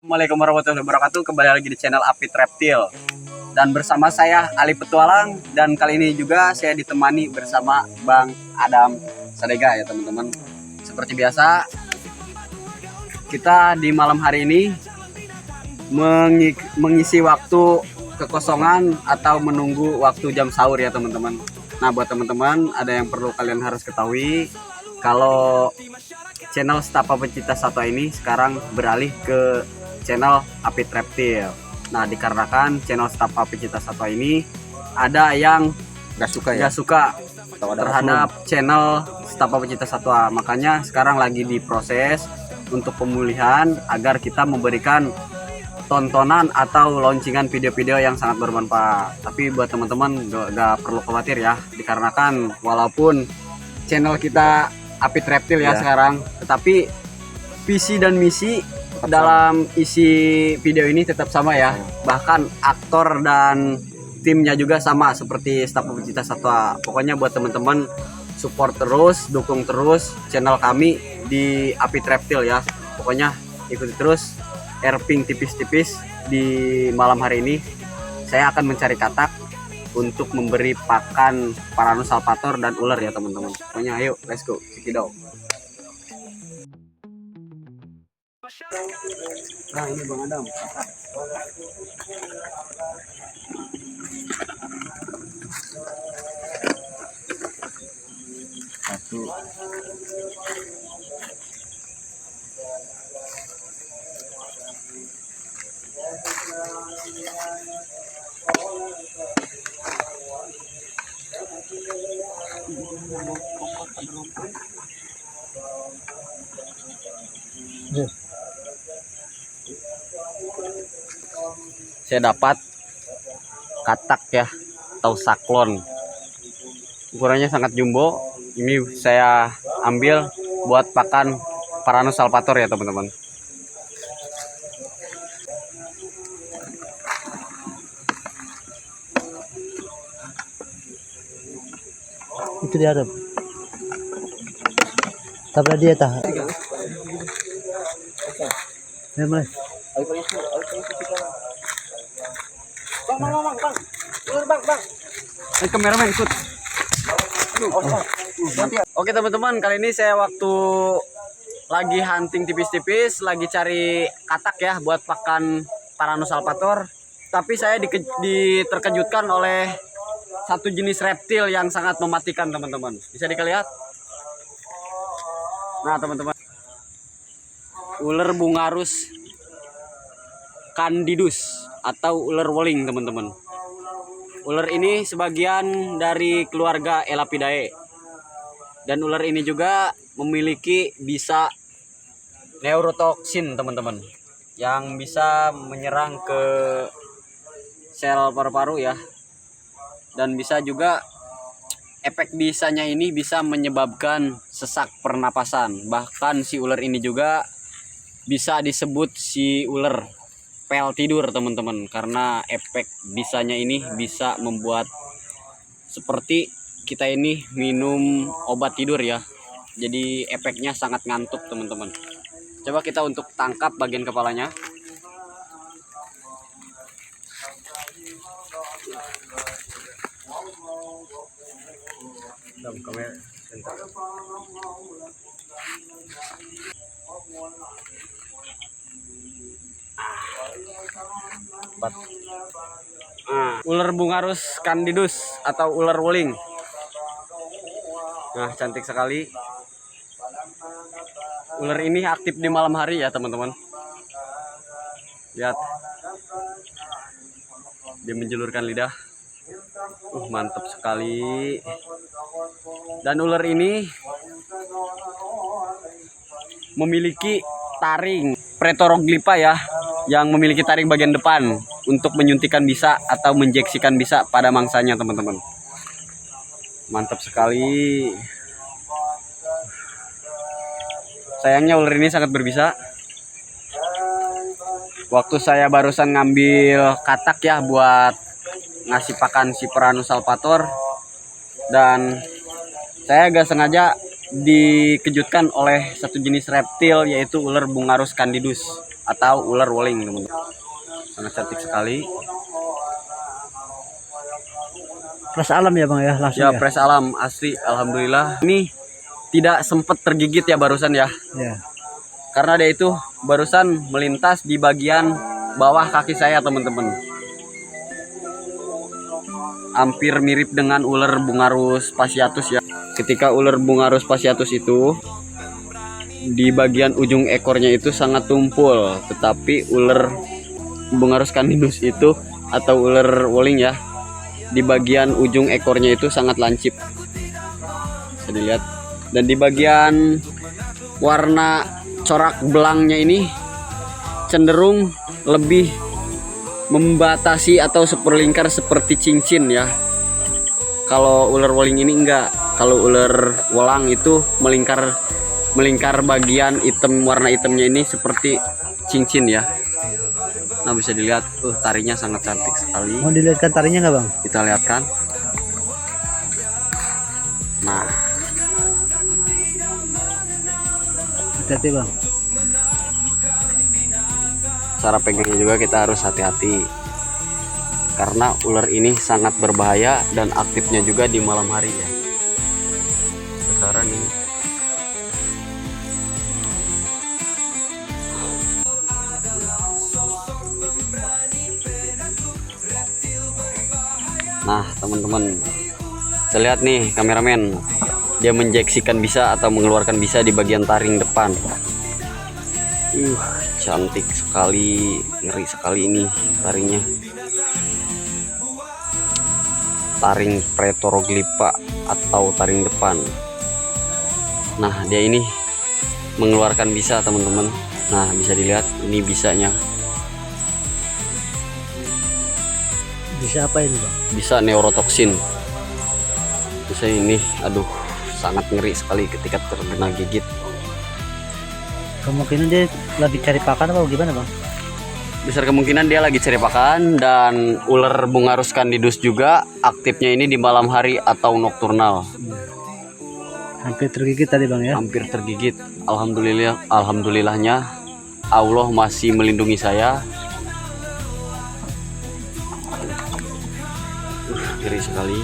Assalamualaikum warahmatullahi wabarakatuh. Kembali lagi di channel Apit Reptil. Dan bersama saya Ali Petualang. Dan kali ini juga saya ditemani bersama Bang Adam Sadega ya teman-teman. Seperti biasa, kita di malam hari ini mengisi waktu kekosongan atau menunggu waktu jam sahur ya teman-teman. Nah buat teman-teman, ada yang perlu kalian harus ketahui. Kalau channel Setapak Pecinta Satwa ini sekarang beralih ke channel Apit Reptil. Nah dikarenakan channel Setapak Pecinta Satwa ini ada yang nggak suka atau ada terhadap channel Setapak Pecinta Satwa, makanya sekarang lagi diproses untuk pemulihan agar kita memberikan tontonan atau launcingan video-video yang sangat bermanfaat. Tapi buat teman-teman gak perlu khawatir ya, dikarenakan walaupun channel kita Apit Reptil ya sekarang, tetapi visi dan misi dalam isi video ini tetap sama ya. Bahkan aktor dan timnya juga sama seperti Setapak Pecinta Satwa. Pokoknya buat teman-teman support terus, dukung terus channel kami di Apit Reptil ya. Pokoknya ikuti terus erping tipis-tipis. Di malam hari ini saya akan mencari katak untuk memberi pakan Paranus alpator dan ular ya teman-teman. Pokoknya ayo let's go, cekidot. Nah ini Bang Adam. satu. Saya dapat katak ya atau saklon, ukurannya sangat jumbo. Ini saya ambil buat pakan Paranus alpator ya teman-teman. Itu dia Arab. Tabrak dia tah. Memang. Bang. Kameramen ikut. Oke teman-teman, kali ini saya waktu lagi hunting tipis-tipis, lagi cari katak ya buat pakan Paranus alpator. Tapi saya terkejutkan oleh satu jenis reptil yang sangat mematikan teman-teman. Bisa dilihat. Nah teman-teman, ular bungarus candidus atau ular woling teman-teman. Ular ini sebagian dari keluarga Elapidae. Dan ular ini juga memiliki bisa neurotoksin teman-teman, yang bisa menyerang ke sel paru-paru ya. Dan bisa juga efek bisanya ini bisa menyebabkan sesak pernapasan. Bahkan si ular ini juga bisa disebut si ular pel tidur teman-teman, karena efek bisanya ini bisa membuat seperti kita ini minum obat tidur ya. Jadi efeknya sangat ngantuk teman-teman. Coba kita untuk tangkap bagian kepalanya. Ular bungarus candidus atau ular woling. Nah cantik sekali. Ular ini aktif di malam hari ya teman-teman. Lihat, dia menjulurkan lidah. Mantap sekali. Dan ular ini memiliki taring Pretoroglypha ya, yang memiliki taring bagian depan untuk menyuntikkan bisa atau menjeksikan bisa pada mangsanya teman-teman. Mantap sekali. Sayangnya ular ini sangat berbisa. Waktu saya barusan ngambil katak ya buat ngasih pakan si Paranus alpator, dan saya agak sengaja dikejutkan oleh satu jenis reptil yaitu ular bungarus candidus. atau ular woling, teman-teman. Sangat cantik sekali. Plus alam ya bang ya, langsung Ya, ya. fresh alam asli, alhamdulillah. Ini tidak sempat tergigit ya barusan ya, Ya. karena dia itu barusan melintas di bagian bawah kaki saya, teman-teman. Hampir mirip dengan ular Bungarus fasciatus ya. Ketika ular Bungarus fasciatus itu di bagian ujung ekornya itu sangat tumpul, tetapi ular Bungarus candidus itu atau ular woling ya, di bagian ujung ekornya itu sangat lancip, bisa dilihat. Dan di bagian warna corak belangnya ini cenderung lebih membatasi atau seperlingkar seperti cincin ya. Kalau ular woling ini enggak. Kalau ular wolang itu melingkar bagian hitam, warna hitamnya ini seperti cincin ya. Nah, bisa dilihat tarinya sangat cantik sekali. Mau dilihatkan tarinya nggak bang? Kita lihatkan. Nah, Hati-hati bang. cara pegangnya juga kita harus hati-hati, karena ular ini sangat berbahaya dan aktifnya juga di malam hari ya. Besaran ini. Nah, teman-teman, saya lihat nih kameramen, dia menjeksikan bisa atau mengeluarkan bisa di bagian taring depan. Cantik sekali, ngeri sekali ini taringnya. Taring Pretoroglypha atau taring depan. Nah, dia ini mengeluarkan bisa, teman-teman. Nah, bisa dilihat ini bisanya. Bisa apa ini bang? Bisa neurotoksin. Bisa ini, aduh, sangat ngeri sekali ketika terkena gigit. Kemungkinan dia lagi cari pakan apa gimana bang? Besar kemungkinan dia lagi cari pakan, dan ular Bungarus candidus juga aktifnya ini di malam hari atau nokturnal. Hampir tergigit tadi bang ya? Hampir tergigit. Alhamdulillahnya Allah masih melindungi saya. Ngeri sekali.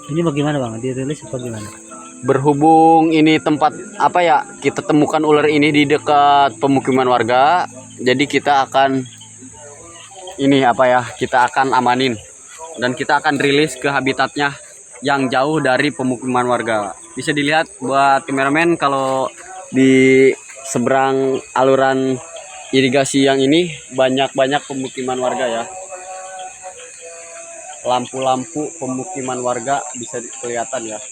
Ini bagaimana bang? Dirilis apa gimana? Berhubung ini tempat apa ya, kita temukan ular ini di dekat pemukiman warga, jadi kita akan ini apa ya, kita akan amanin dan kita akan rilis ke habitatnya yang jauh dari pemukiman warga. Bisa dilihat buat kameramen, kalau di seberang aluran irigasi yang ini banyak pemukiman warga ya. Lampu-lampu pemukiman warga bisa kelihatan ya.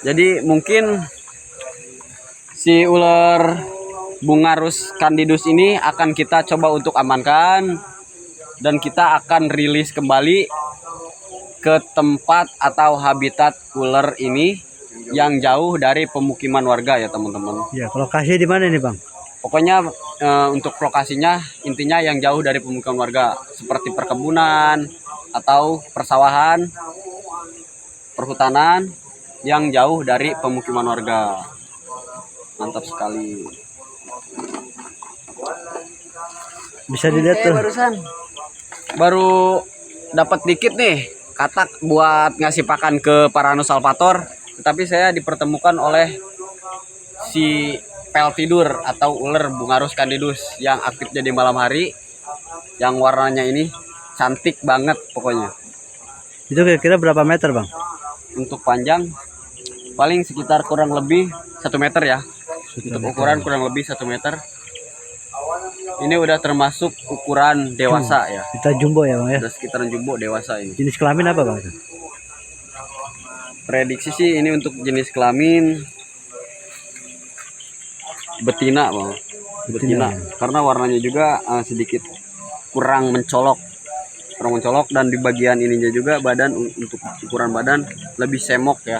Jadi mungkin si ular Bungarus candidus ini akan kita coba untuk amankan, dan kita akan rilis kembali ke tempat atau habitat ular ini yang jauh dari pemukiman warga ya, teman-teman. Ya, lokasi di mana nih bang? Pokoknya untuk lokasinya intinya yang jauh dari pemukiman warga, seperti perkebunan atau persawahan, perhutanan yang jauh dari pemukiman warga. Mantap sekali. Bisa dilihat tuh. Barusan baru dapat dikit nih katak buat ngasih pakan ke Paranus salvator, tetapi saya dipertemukan oleh si pel tidur atau ular Bungarus candidus yang aktif jadi malam hari, yang warnanya ini cantik banget pokoknya. Itu kira-kira berapa meter bang? Untuk panjang paling sekitar kurang lebih 1 meter ya. Untuk ukuran kurang lebih 1 meter. Ini udah termasuk ukuran dewasa ya. Kita jumbo ya bang ya? Udah sekitaran jumbo dewasa ini. Jenis kelamin apa bang? Prediksi sih ini untuk jenis kelamin betina bang. Betina. Karena warnanya juga sedikit kurang mencolok. Dan di bagian ininya juga badan, untuk ukuran badan lebih semok ya.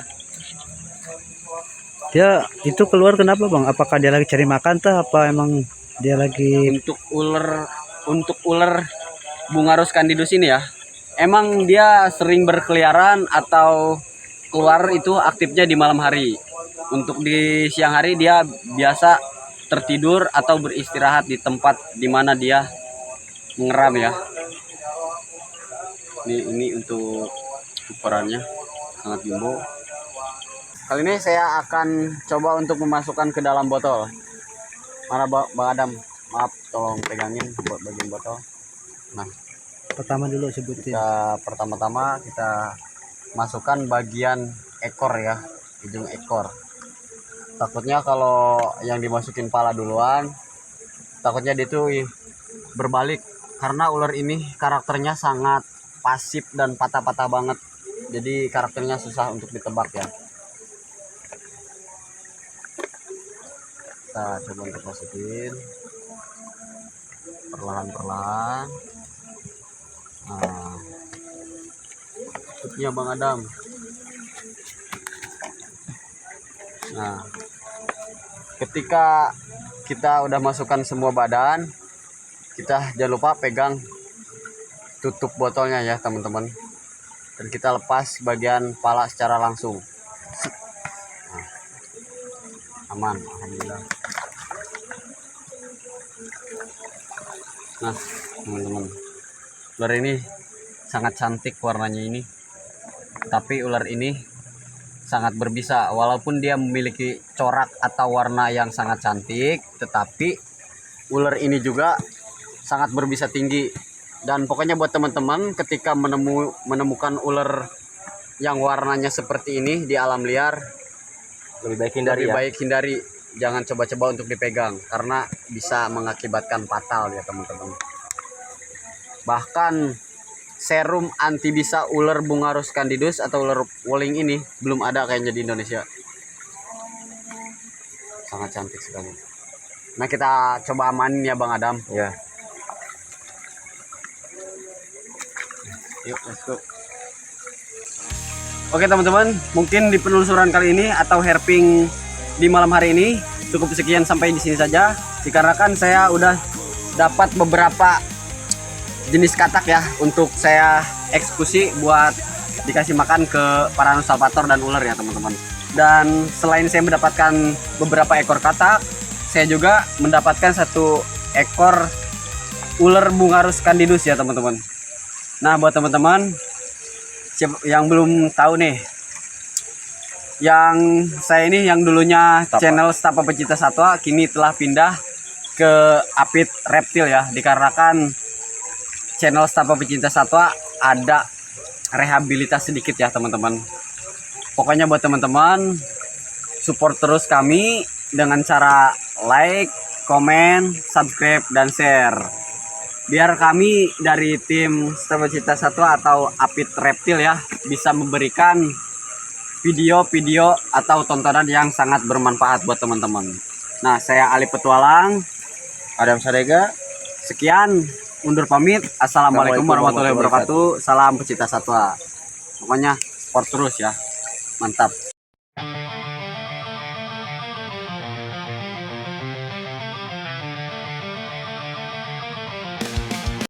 Dia itu keluar kenapa bang? Apakah dia lagi cari makan tuh? Apa emang dia lagi? Untuk ular Bungarus candidus ini ya, emang dia sering berkeliaran atau keluar itu aktifnya di malam hari. Untuk di siang hari dia biasa tertidur atau beristirahat di tempat di mana dia mengeram ya. Ini untuk ukurannya sangat jumbo. Kali ini saya akan coba untuk memasukkan ke dalam botol. Mana Bang Adam? Maaf, tolong pegangin buat bagian botol. Nah, Pertama dulu sebutin. pertama-tama kita masukkan bagian ekor ya, ujung ekor. Takutnya kalau yang dimasukin pala duluan, takutnya dia tuh berbalik karena ular ini karakternya sangat pasif dan patah-patah banget. Jadi karakternya susah untuk ditebak ya. Kita coba untuk masukin perlahan-perlahan. Nah, tutupnya Bang Adam. Nah, ketika kita udah masukkan semua badan, kita jangan lupa pegang tutup botolnya ya teman-teman, dan kita lepas bagian pala secara langsung. Nah, aman, alhamdulillah. Nah teman-teman, ular ini sangat cantik warnanya ini, tapi ular ini sangat berbisa. Walaupun dia memiliki corak atau warna yang sangat cantik, tetapi ular ini juga sangat berbisa tinggi. Dan pokoknya buat teman-teman, ketika menemukan ular yang warnanya seperti ini di alam liar, Lebih baik hindari lebih ya. baik hindari. Jangan coba-coba untuk dipegang karena bisa mengakibatkan fatal ya teman-teman. Bahkan serum anti bisa ular Bungarus candidus atau ular Woling ini belum ada kayaknya di Indonesia. Sangat cantik sekali. Nah, kita coba amanin ya Bang Adam. Ya. Yuk, let's go. Oke teman-teman, mungkin di penelusuran kali ini atau herping di malam hari ini cukup sekian, sampai di sini saja. Dikarenakan saya udah dapat beberapa jenis katak ya untuk saya eksekusi buat dikasih makan ke para salvator dan ular ya teman-teman. Dan selain saya mendapatkan beberapa ekor katak, saya juga mendapatkan satu ekor ular Bungarus candidus ya teman-teman. Nah, buat teman-teman yang belum tahu nih, yang saya ini yang dulunya channel Stapa Pecinta Satwa kini telah pindah ke Apit Reptil ya, dikarenakan channel Stapa Pecinta Satwa ada rehabilitas sedikit ya teman-teman. Pokoknya buat teman-teman support terus kami dengan cara like, komen, subscribe, dan share, biar kami dari tim Stapa Pecinta Satwa atau Apit Reptil ya bisa memberikan video-video atau tontonan yang sangat bermanfaat buat teman-teman. Nah, saya Ali Petualang, Adam Sadega. sekian, undur pamit. Assalamualaikum warahmatullahi wabarakatuh. Salam pecinta satwa. Pokoknya support terus ya. Mantap.